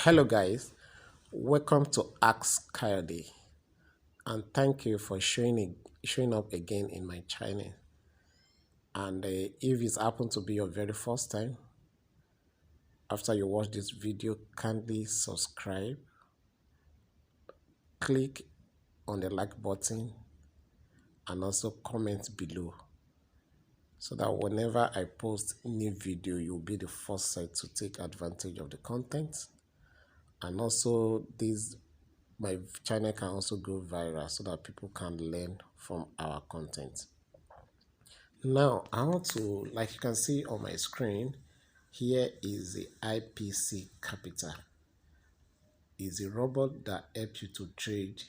Hello guys, welcome to AskKayode and thank you for showing up again in my channel. And if it's happened to be your very first time, after you watch this video, kindly subscribe, click on the like button and also comment below so that whenever I post new video, you'll be the first set to take advantage of the content. And also my channel can also go viral so that people can learn from our content. Now I want to, like you can see on my screen, here is the IPC Capital. It's a robot that helps you to trade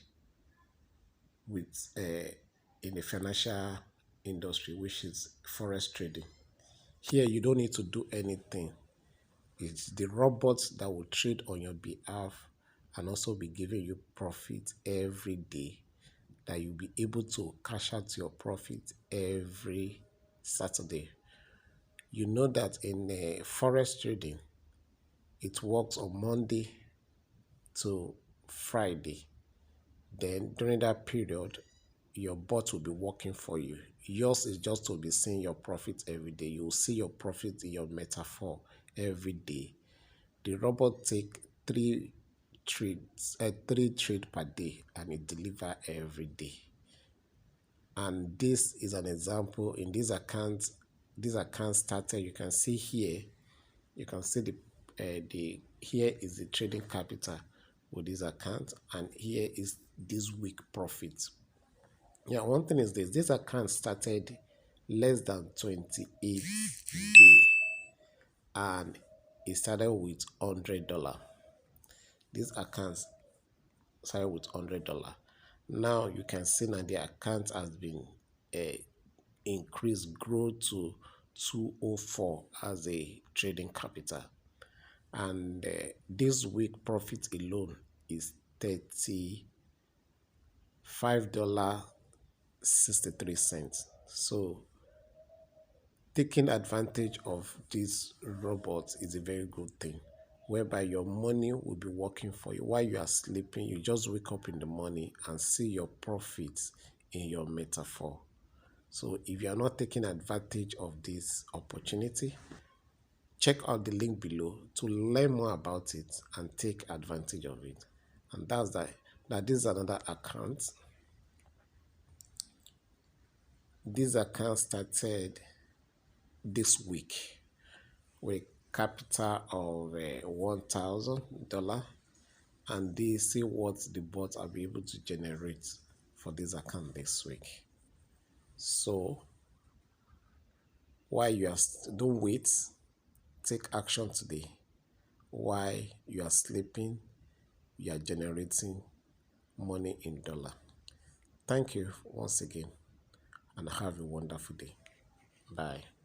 with in the financial industry, which is forex trading. Here you don't need to do anything. It's the robot that will trade on your behalf and also be giving you profit every day, that you'll be able to cash out your profit every Saturday. You know that in forex trading, it works on Monday to Friday. Then during that period, your bot will be working for you. Yours is just to be seeing your profit every day. You will see your profit in your metaphor every day. The robot take three trades per day, and it deliver every day. And this is an example in this account. This account started, you can see here, you can see here is the trading capital with this account, and here is this week profit. Yeah, one thing is this account started less than 28 days and it started with $100. This account started with $100. Now you can see that the account has been increased, grow to 204 as a trading capital, and this week profit alone is $35.63. So taking advantage of this robot is a very good thing, whereby your money will be working for you while you are sleeping. You just wake up in the morning and see your profits in your metaphor. So if you are not taking advantage of this opportunity, check out the link below to learn more about it and take advantage of it. And that's that this is another account. This account started this week with capital of $1,000, and they see what the bot will be able to generate for this account this week. So while you are don't wait, take action today. While you are sleeping, you are generating money in dollar. Thank you once again and have a wonderful day. Bye.